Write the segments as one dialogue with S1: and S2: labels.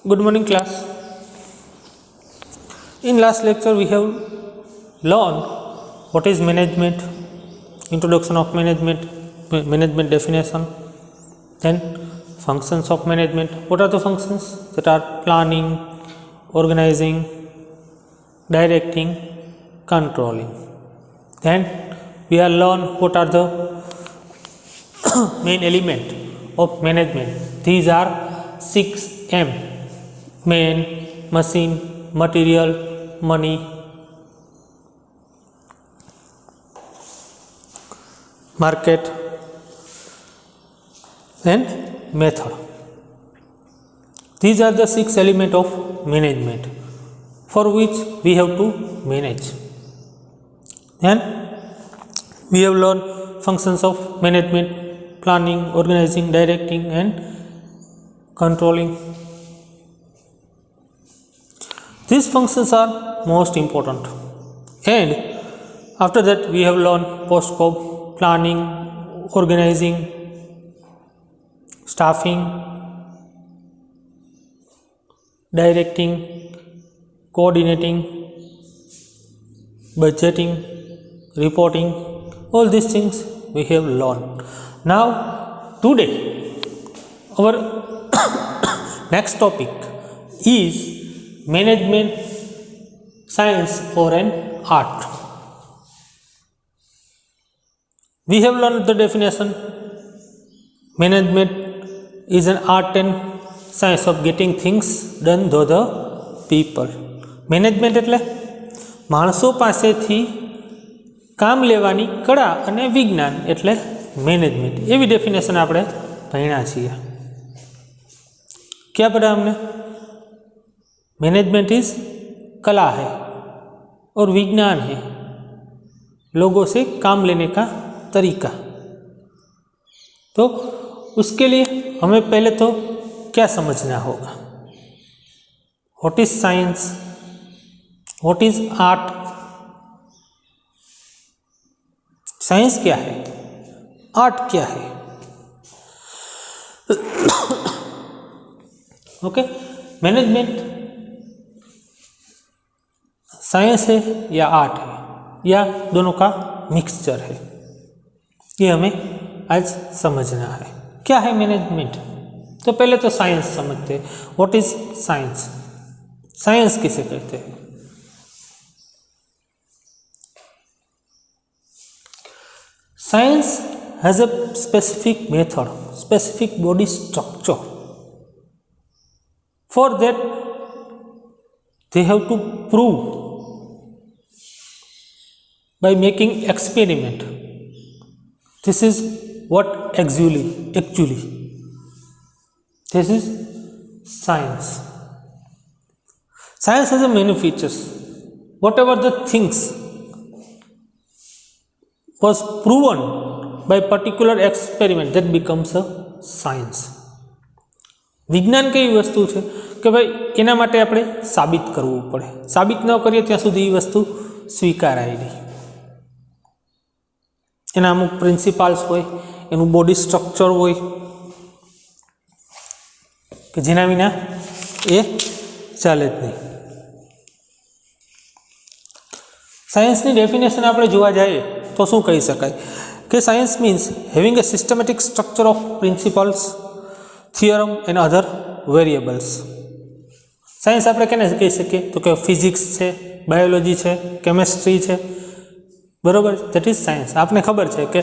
S1: Good morning, class. In last lecture, we have learned what is management, introduction of management, management definition, then functions of management. What are the functions? That are planning, organizing, directing, controlling. Then we have learned what are the main element of management. These are 6M: man, machine, material, money, market, and method. These are the 6 elements of management for which we have to manage. And we have learned functions of management: planning, organizing, directing, and controlling. These functions are most important. And after that, we have learned post-scope: planning, organizing, staffing, directing, coordinating, budgeting, reporting. All these things we have learned. Now, today, our next topic is management science or an art. We have learned the definition. Management is an art and science of getting things done to the people. Management એટલે માણસો પાસેથી કામ લેવાની કળા અને વિજ્ઞાન એટલે management. એવી ડેફિનેશન આપણે ભણ્યા છીએ. क्या पढ़ा हमने? मैनेजमेंट इज कला है और विज्ञान है, लोगों से काम लेने का तरीका. तो उसके लिए हमें पहले तो क्या समझना होगा? What is science, what is art. Science क्या है, आर्ट क्या है? ओके, मैनेजमेंट साइंस है या आर्ट है या दोनों का मिक्सचर है, ये हमें आज समझना है. क्या है मैनेजमेंट? तो पहले तो साइंस समझते हैं. What is science? साइंस किसे कहते हैं? Science has a specific method, specific body structure. For that, they have to prove by making experiment. This is what actually this is science. Science has a many features. Whatever the things was proven by particular experiment, that becomes a science. વિજ્ઞાન કેવી વસ્તુ છે કે ભાઈ એના માટે આપણે સાબિત કરવું પડે. સાબિત ન કરીએ ત્યાં સુધી એ વસ્તુ સ્વીકારાય નહીં. એના અમુક પ્રિન્સિપાલ્સ હોય, એનું બોડી સ્ટ્રક્ચર હોય કે જેના વિના એ ચાલે જ નહીં. સાયન્સની ડેફિનેશન આપણે જોવા જઈએ તો શું કહી શકાય કે science means having a systematic structure of principles, theorem and other variables. Science આપણે કેને કહી શકીએ તો કે ફિઝિક્સ છે, બાયોલોજી છે, કેમેસ્ટ્રી છે, બરાબર. That is science. આપને ખબર છે કે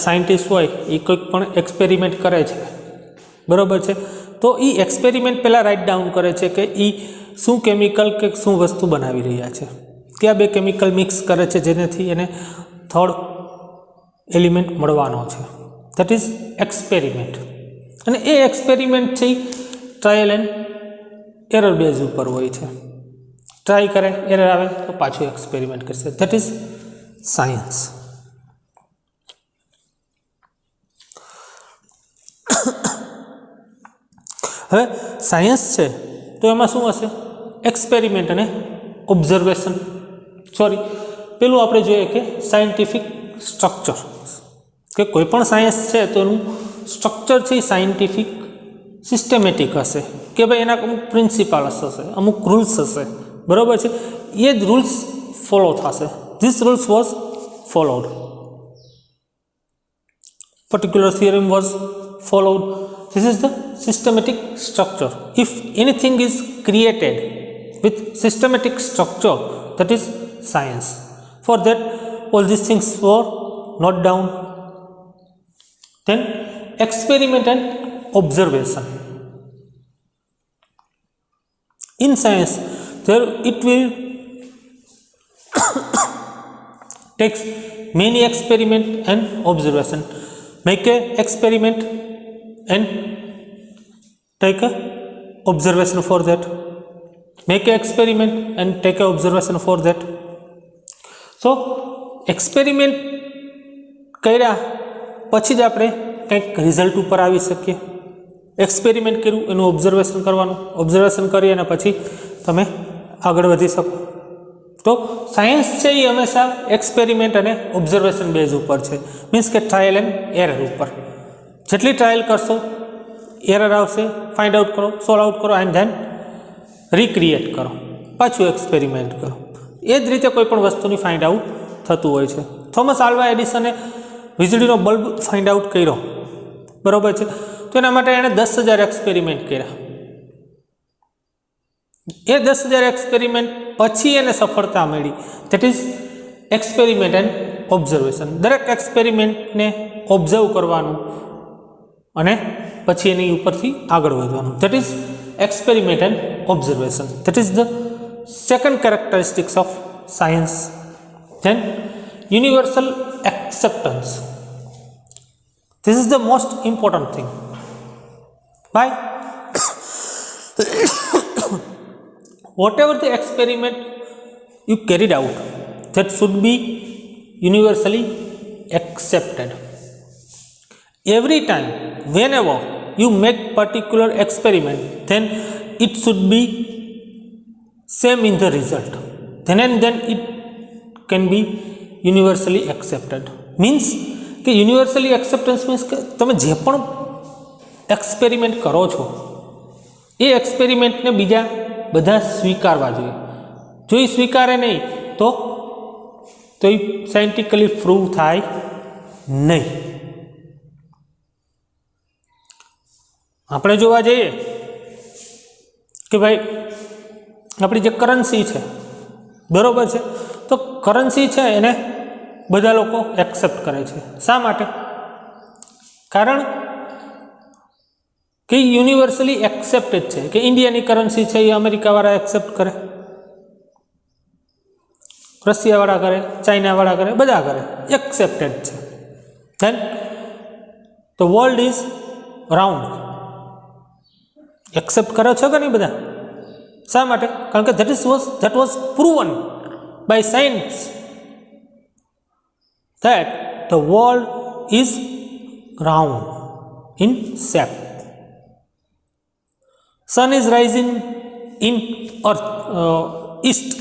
S1: સાયન્ટિસ્ટ હોય એ કોઈક પણ એક્સપેરિમેન્ટ કરે છે, બરાબર છે. તો એ એક્સપેરિમેન્ટ પહેલાં રાઇટ ડાઉન કરે છે કે એ શું કેમિકલ કે શું વસ્તુ બનાવી રહ્યા છે, કયા બે કેમિકલ મિક્સ કરે છે જેનાથી એને થર્ડ એલિમેન્ટ મળવાનો છે. That is experiment. અને એ એક્સપેરિમેન્ટ છે ટ્રાયલ એન્ડ એરર બેઝ ઉપર હોય છે. ટ્રાય કરે, એરર આવે તો પાછું એક્સપેરિમેન્ટ કરશે. That is science. હવે સાયન્સ છે તો એમાં શું હશે? એક્સપેરિમેન્ટ અને ઓબ્ઝર્વેશન. પેલું આપણે જોઈએ કે સાયન્ટિફિક સ્ટ્રક્ચર, કે કોઈ પણ સાયન્સ છે તો એનું સ્ટ્રક્ચર છે એ સાયન્ટિફિક સિસ્ટમેટિક હશે કે ભાઈ એના અમુક પ્રિન્સિપલ્સ હશે, અમુક રૂલ્સ હશે, બરાબર છે, એ જ રૂલ્સ ફોલો થશે. This rules was followed, particular theorem was followed. This is the systematic structure. If anything is created with systematic structure, that is science. For that, all these things were noted down. Then experiment and observation. In science, there it will takes many experiment and observation. Make a experiment and take a observation for that. Make a experiment and take a observation for that. So experiment કર્યા પછી જ આપણે કંઈક result ઉપર આવી શકીએ. Experiment કર્યું એનું ઓબ્ઝર્વેશન કરવાનું, ઓબ્ઝર્વેશન કરી અને પછી તમે આગળ વધી શકો. તો સાયન્સ છે એ હંમેશા એક્સપેરિમેન્ટ અને ઓબ્ઝર્વેશન બેઝ ઉપર છે, મીન્સ કે ટ્રાયલ એન્ડ એરર ઉપર. જેટલી ટ્રાયલ કરશો એરર આવશે, ફાઇન્ડ આઉટ કરો, સોલ્વ આઉટ કરો એન્ડ ધેન રિક્રિએટ કરો, પાછું એક્સપેરિમેન્ટ કરો. એ જ રીતે કોઈ પણ વસ્તુની ફાઇન્ડ આઉટ થતું હોય છે. થોમસ આલ્વા એડિસને વીજળીનો બલ્બ ફાઇન્ડ આઉટ કર્યો, બરાબર છે, તો એના માટે એણે 10,000 એક્સપેરિમેન્ટ કર્યા. એ 10,000 એક્સપેરિમેન્ટ પછી એને સફળતા મળી. That is experiment and observation. દરેક એક્સપેરિમેન્ટને ઓબ્ઝર્વ કરવાનું અને પછી એની ઉપરથી આગળ વધવાનું. That is experiment and observation. That is the second characteristics of science. Then universal acceptance. This is the most important thing. Why? Whatever the experiment you carried out, that should be universally accepted. Every time, whenever you make particular experiment, then it should be same in the result. Then and then it can be universally accepted. Means કે universally acceptance means કે તમે જે પણ experiment કરો છો એ એક્સપેરિમેન્ટને બીજા બધા સ્વીકારવા જોઈએ. જો એ સ્વીકારે નહીં તો એ સાયન્ટિફિકલી પ્રૂવ થાય નહીં. આપણે જોવા જઈએ કે ભાઈ આપણી જે કરન્સી છે, બરાબર છે, તો કરન્સી છે એને બધા લોકો એક્સેપ્ટ કરે છે. શા માટે? કારણ કે યુનિવર્સલી એક્સેપ્ટેડ છે. કે ઇન્ડિયાની કરન્સી છે એ અમેરિકાવાળા એક્સેપ્ટ કરે, રશિયાવાળા કરે, ચાઇનાવાળા કરે, બધા કરે, એક્સેપ્ટેડ છે. Then the world is round. Accept કરો છો કે નહીં બધા? શા માટે? કારણ કે that was proven by science that the world is round in shape. Sun is rising in earth east.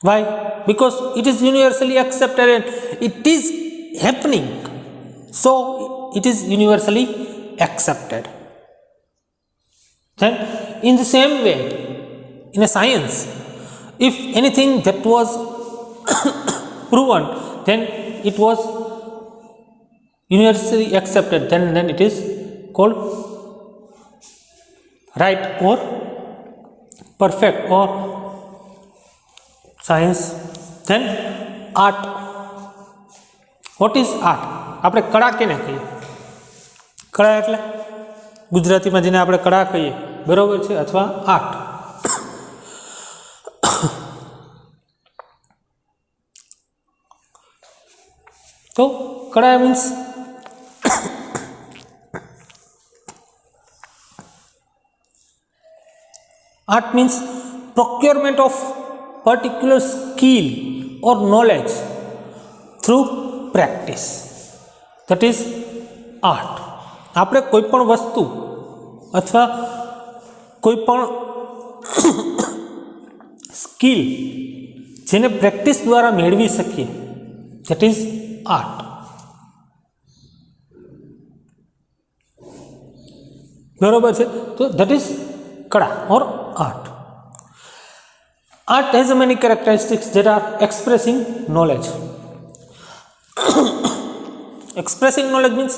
S1: Why? Because it is universally accepted and it is happening, so it is universally accepted. Then in the same way, in a science, if anything that was proven, then it was universally accepted, then it is called right or perfect or science. Then art. What is art? આપણે કળા કેને કહીએ? કળા એટલે ગુજરાતીમાં જેને આપણે કળા કહીએ, બરાબર છે, અથવા આર્ટ. તો કળા means art means procurement of particular skill or knowledge through practice. That is art. આપણે કોઈ પણ વસ્તુ અથવા કોઈ પણ સ્કિલ જેને પ્રેક્ટિસ દ્વારા મેળવી શકીએ, that is art. बराबर है। तो दैट इज कला और art. Art has many characteristics that are expressing knowledge. Expressing knowledge means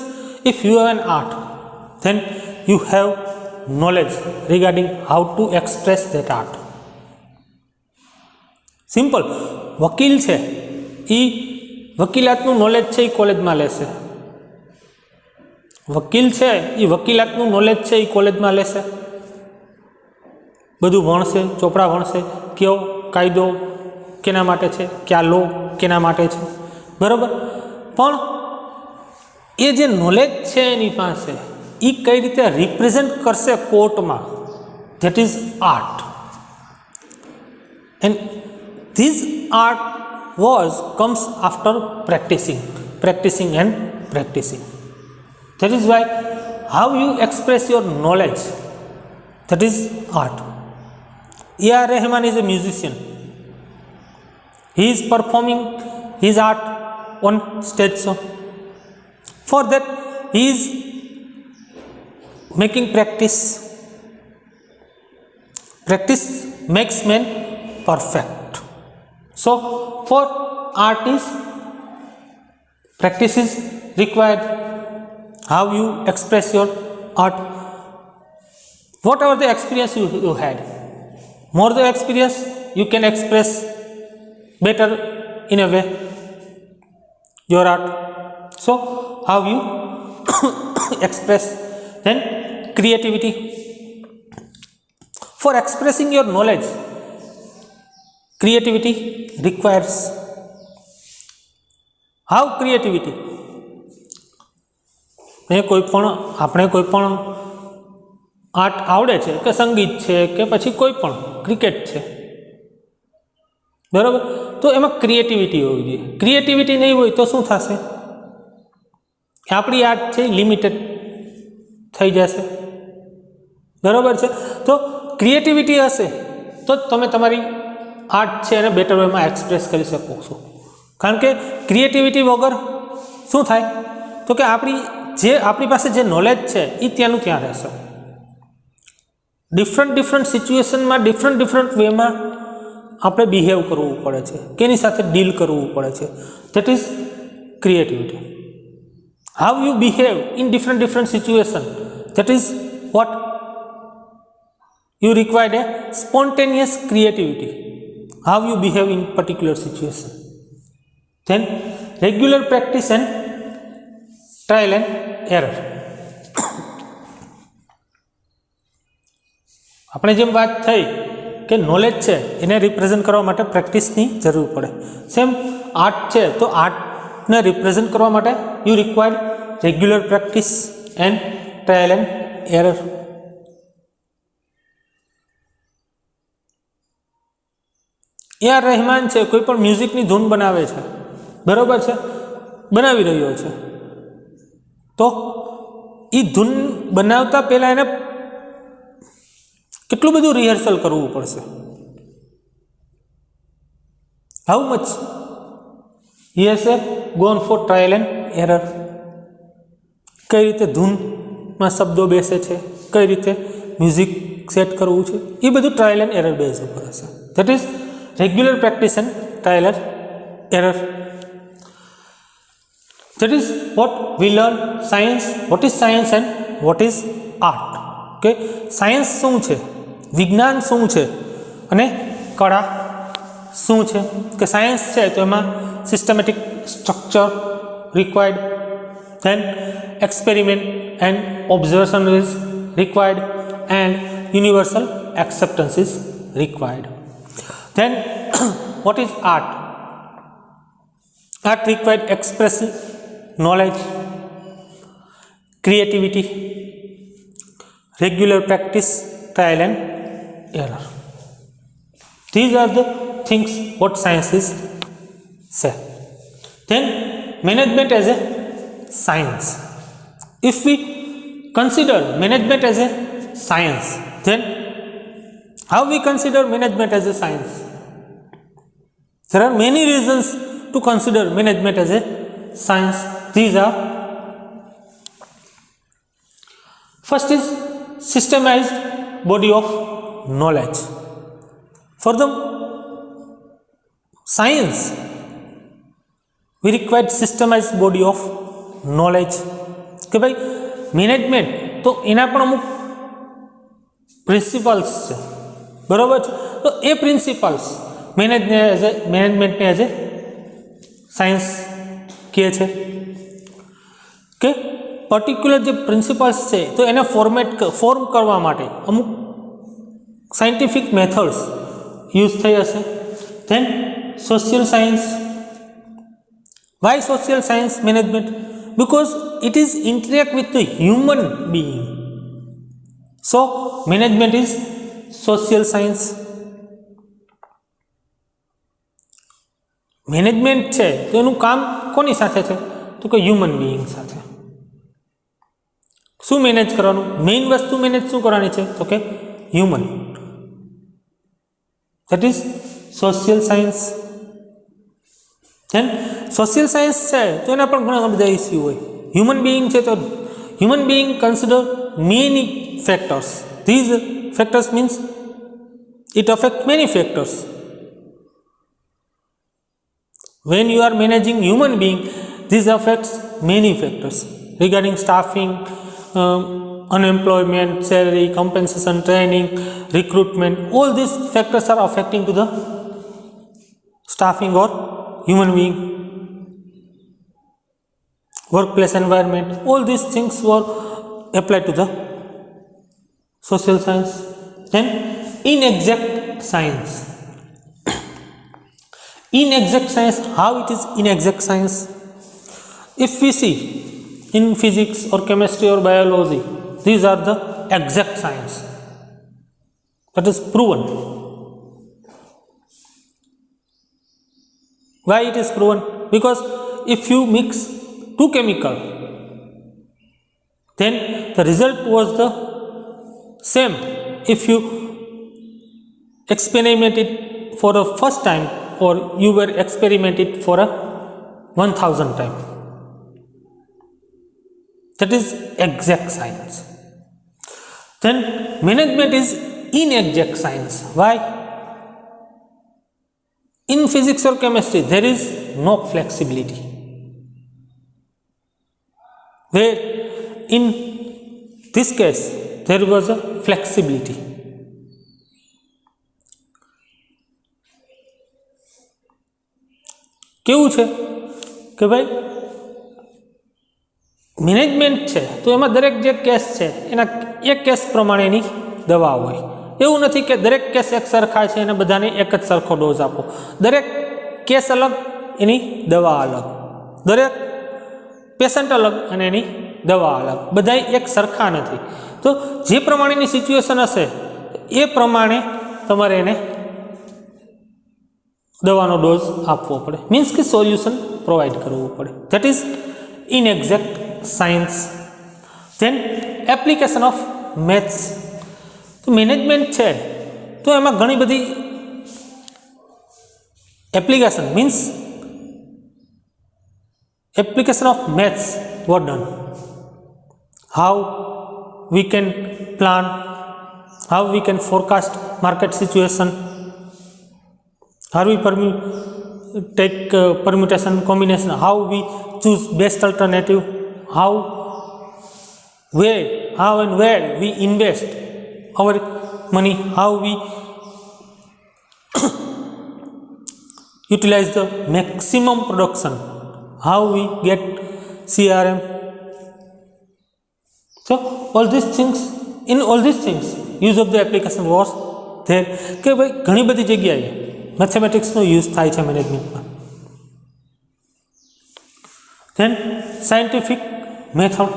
S1: if you have an art, then you have knowledge regarding how to express that art. Simple. વકીલ છે એ વકીલાતનું knowledge છે એ કોલેજમાં લેશે. વકીલ છે એ વકીલાતનું knowledge છે એ કોલેજમાં લેશે. બધું ભણશે, ચોપડા ભણશે, કયો કાયદો કેના માટે છે, કયા લો કેના માટે છે, બરાબર. પણ એ જે નોલેજ છે એની પાસે એ કઈ રીતે રિપ્રેઝેન્ટ કરશે કોર્ટમાં, that is art. And this art comes after practicing and practicing. That is why how you express your knowledge, that is art. A.R. Rahman is a musician. He is performing his art on stage show. For that he is making practice. Practice makes man perfect. So for artists, practice is required. How you express your art, whatever the experience you had, more the experience you can express better in a way your art. So how you express, then creativity. For expressing your knowledge, creativity requires. How creativity? આપણે કોઈ પણ art આવડે છે કે સંગીત છે કે પછી કોઈ પણ ક્રિકેટ છે, બરાબર. તો એમાં ક્રિએટિવિટી હોવી જોઈએ. ક્રિએટિવિટી નહીં હોય તો શું થશે? આપણી આર્ટ છે લિમિટેડ થઈ જશે, બરાબર છે. તો ક્રિએટિવિટી હશે તો જ તમે તમારી આર્ટ છે એને બેટર વેમાં એક્સપ્રેસ કરી શકો છો. કારણ કે ક્રિએટિવિટી વગર શું થાય તો કે આપણી પાસે જે નોલેજ છે એ ત્યાંનું ત્યાં રહેશે. ડિફરન્ટ સિચ્યુએશનમાં ડિફરન્ટ વેમાં આપણે બિહેવ કરવું પડે છે, કેની સાથે ડીલ કરવું પડે છે. That is creativity. How you behave in different situation, that is what you required a spontaneous creativity. How you behave in particular situation. Then regular practice and trial and error. આપણે જેમ વાત થઈ કે knowledge છે એને represent કરવા માટે પ્રેક્ટિસની જરૂર પડે. સેમ આર્ટ છે તો આર્ટને રિપ્રેઝન્ટ કરવા માટે you required regular practice and trial and error. A.R. Rahman છે કોઈ પણ મ્યુઝિકની ધૂન બનાવે છે, બરાબર છે, બનાવી રહ્યો છે, તો એ ધૂન બનાવતા પહેલાં એને કેટલું બધું રિહર્સલ કરવું પડશે. How much he has gone for trial and error. કઈ રીતે ધૂનમાં શબ્દો બેસે છે, કઈ રીતે મ્યુઝિક સેટ કરવું છે, એ બધું ટ્રાયલ એન્ડ એરર બેઝ ઉપર હશે. That is regular practice and trial and error. That is what we learn science, what is science and what is art. Okay, science શું છે, વિજ્ઞાન શું છે અને કળા શું છે. કે સાયન્સ છે તો એમાં systematic structure required, then experiment and observation is required and universal acceptance is required. Then what is art? Art required expressive knowledge, creativity, regular practice, trial and error. These are the things what science is say. Then management as a science. If we consider management as a science, then how we consider management as a science? There are many reasons to consider management as a science. These are, first is systemized body of knowledge. For the science, we require systemized body of knowledge. કે ભાઈ management તો એના પણ અમુક principles છે, બરાબર છે. તો એ પ્રિન્સિપલ્સ મેનેજમેન્ટને એઝ એ સાયન્સ કહે છે કે પર્ટિક્યુલર જે પ્રિન્સિપલ્સ છે તો એને ફોર્મ કરવા માટે અમુક સાયન્ટિફિક મેથડ્સ યુઝ થઈ હશે. Then social science. Why social science management? because it is interact with the human being, so management is social science. Management છે તો એનું કામ કોની સાથે છે તો કે હ્યુમન બીઈંગ સાથે. શું મેનેજ કરવાનું? મેઇન વસ્તુ મેનેજ શું કરવાની છે તો કે human. That is social science. Then social science છે તો એના પણ ઘણા બધા ઇસ્યુ હોય. હ્યુમન બીઈંગ છે તો human being consider many factors. These factors means it affects many factors. When you are managing human being, this affects many factors regarding staffing, unemployment, salary, compensation, training, recruitment. All these factors are affecting to the staffing or human being. Workplace environment, all these things were applied to the social science. Then inexact science. Inexact science, how it is inexact science? If we see in physics or chemistry or biology, these are the exact science. That is proven. Why it is proven? Because if you mix two chemicals, then the result was the same. If you experiment it for the first time or you were experiment it for a 1000 times, that is exact science. Then management is inexact science. Why? In physics or chemistry there is no flexibility, where in this case there was a flexibility. કેવું છે કે ભાઈ management છે તો એમાં દરેક જે case છે એના એક કેસ પ્રમાણેની દવા હોય. એવું નથી કે દરેક કેસ એક સરખા છે અને બધાને એક જ સરખો ડોઝ આપો. દરેક કેસ અલગ, એની દવા અલગ. દરેક પેશન્ટ અલગ અને એની દવા અલગ. બધા એક સરખા નથી. તો જે પ્રમાણેની સિચ્યુએશન હશે એ પ્રમાણે તમારે એને દવાનો ડોઝ આપવો પડે. મીન્સ કે સોલ્યુશન પ્રોવાઈડ કરવું પડે. That is inexact science. Then application of maths. તો મેનેજમેન્ટ છે તો એમાં ઘણી બધી application means application of maths were done. How we can plan, how we can forecast market situation, how we take permutation combination, how we choose best alternative, how and where we invest our money, how we utilize the maximum production, how we get CRM. So all these things, in all these things use of the application was there. કે ભાઈ ઘણી બધી જગ્યાએ મેથેમેટિક્સનો use થાય છે મેનેજમેન્ટમાં. Then scientific method.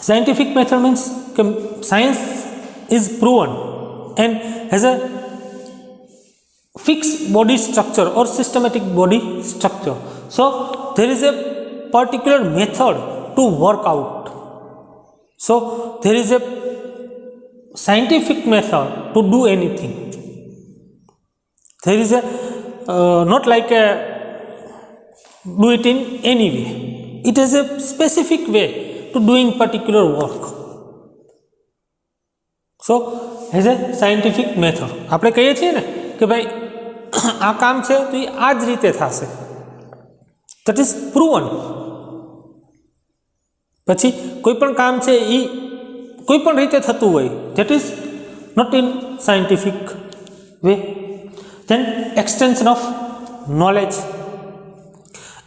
S1: Scientific method means science is proven and has a fixed body structure or systematic body structure. So there is a particular method to work out. So there is a scientific method to do anything. There is a not like a do it in any way. It has a specific way to doing particular work. So, has a scientific method. આપણે કહીએ છીએ ને કે ભાઈ આ કામ છે તો એ આ જ રીતે થશે. That is proven. પછી કોઈ પણ કામ છે એ કોઈ પણ રીતે થતું હોય, that is not in scientific way. Then extension of knowledge.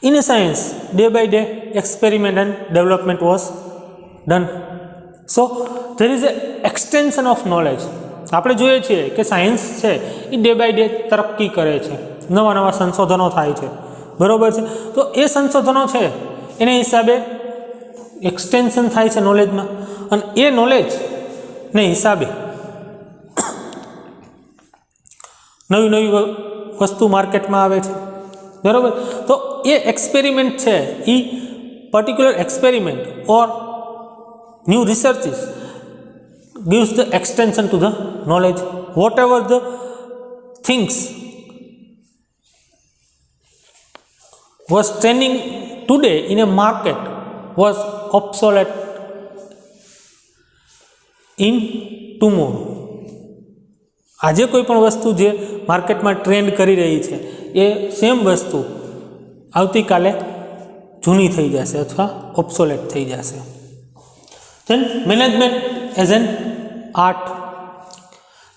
S1: In a science, day by day experiment and development was done. So there is a extension of knowledge. આપણે જોઈએ છીએ કે સાયન્સ છે એ ડે બાય ડે તરક્કી કરે છે, નવા નવા સંશોધનો થાય છે, બરાબર છે. તો એ સંશોધનો છે એને હિસાબે એક્સટેન્શન થાય છે નોલેજમાં, અને એ નોલેજને હિસાબે નવી નવી વસ્તુ માર્કેટમાં આવે છે, બરાબર. તો એ એક્સપેરિમેન્ટ છે એ particular experiment or new researches gives the extension to the knowledge. Whatever the things was trending today in a market was obsolete in tomorrow. આજે કોઈ પણ વસ્તુ જે માર્કેટમાં ટ્રેન્ડ કરી રહી છે એ સેમ વસ્તુ આવતીકાલે જૂની થઈ જશે અથવા ઓબ્સોલેટ થઈ જશે. Then management as an art,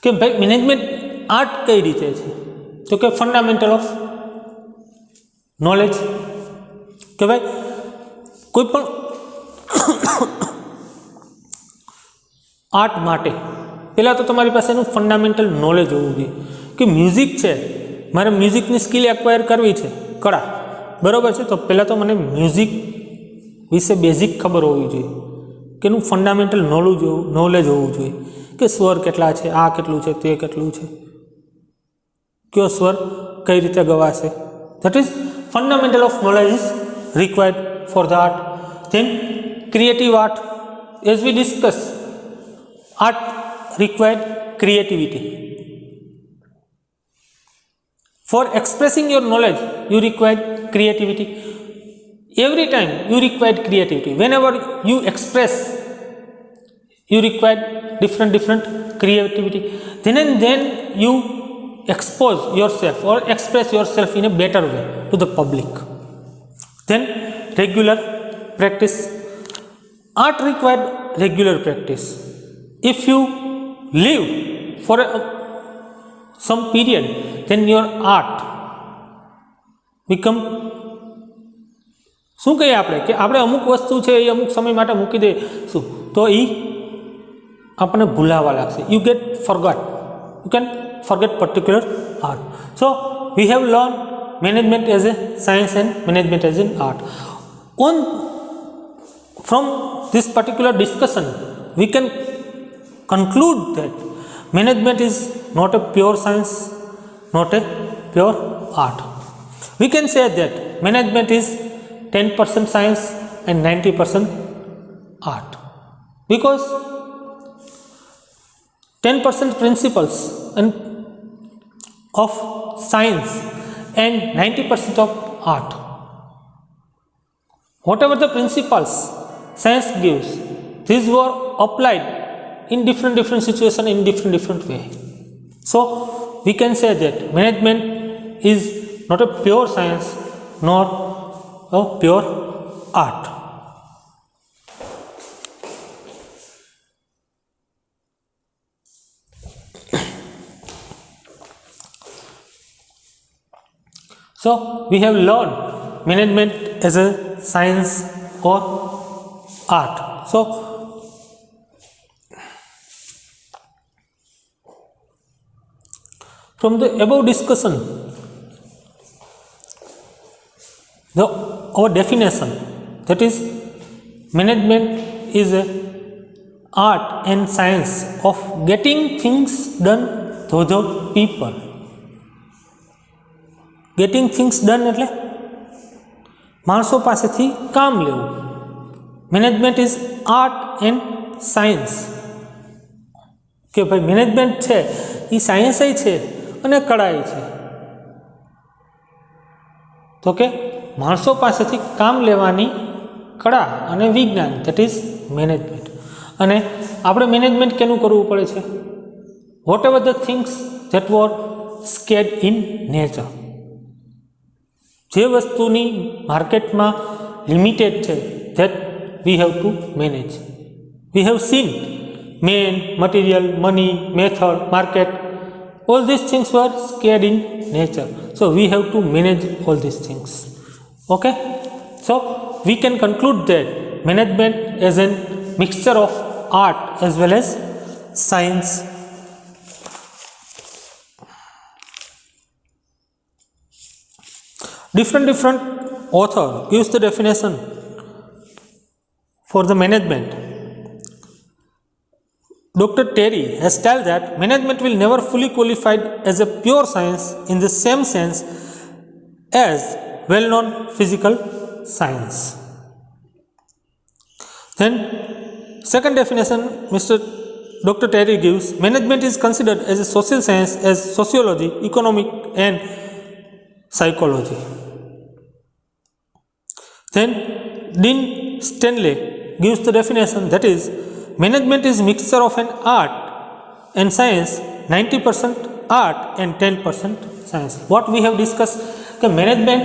S1: કે ભાઈ મેનેજમેન્ટ આર્ટ કઈ રીતે છે, તો કે ફંડામેન્ટલ ઓફ નોલેજ. કે ભાઈ કોઈ પણ આર્ટ માટે પહેલાં તો તમારી પાસે એનું ફંડામેન્ટલ નોલેજ હોવું જોઈએ. કે મ્યુઝિક છે, મારે મ્યુઝિકની સ્કિલ એક્વાયર કરવી છે, કળા, બરાબર છે. તો પહેલાં તો મને મ્યુઝિક વિશે બેઝિક ખબર હોવી જોઈએ, કે એનું ફંડામેન્ટલ નોલેજ હોવું જોઈએ, કે સ્વર કેટલા છે, આ કેટલું છે, તે કેટલું છે, કયો સ્વર કઈ રીતે ગવાશે. That is fundamental of knowledge is required for the art. Then creative art, as we discuss, art required creativity. For expressing your knowledge you required creativity. Every time you require creativity. Whenever you express, you require different creativity. Then and then you expose yourself or express yourself in a better way to the public. Then regular practice. Art required regular practice. If you live for some period, then your art become, શું કહીએ આપણે, કે આપણે અમુક વસ્તુ છે એ અમુક સમય માટે મૂકી દઈશું તો એ આપણને ભૂલાવા લાગશે. You get forgot, you can forget particular art. So we have learn management as a science and management as an art. On from this particular discussion we can conclude that management is not a pure science, not a pure art. We can say that management is 10% science and 90% art, because 10% principles and of science and 90% of art. Whatever the principles science gives, these were applied in different situation in different way. So we can say that management is not a pure science nor a pure art. So we have learned management as a science or art. So from the above discussion, our definition, that is management is a art and science of getting things done to the people. Getting things done એટલે માણસો પાસેથી કામ લેવું. Management is art and science, કે ભાઈ management છે એ સાયન્સય છે અને કળાય છે. તો કે માણસો પાસેથી કામ લેવાની કળા અને વિજ્ઞાન ધેટ ઇઝ મેનેજમેન્ટ. અને આપણે મેનેજમેન્ટ કેનું કરવું પડે છે? Whatever the things that were scarce in nature, જે વસ્તુની માર્કેટમાં લિમિટેડ છે, that we have to manage. We have seen man, material, money, method, market, all these things were scared in nature, so we have to manage all these things. Okay, so we can conclude that management is a mixture of art as well as science. Different author gives the definition for the management. Dr. Terry has told that management will never fully qualified as a pure science in the same sense as well-known physical science. Then, second definition Dr. Terry gives, management is considered as a social science as sociology, economic and psychology. Then, Dean Stanley gives the definition, that is, management is mixture of an art and science, 90% art and 10% science. What we have discussed, the management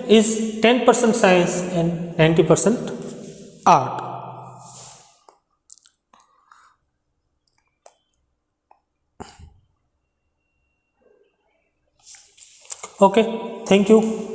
S1: is 10% science and 90% art. Okay, thank you.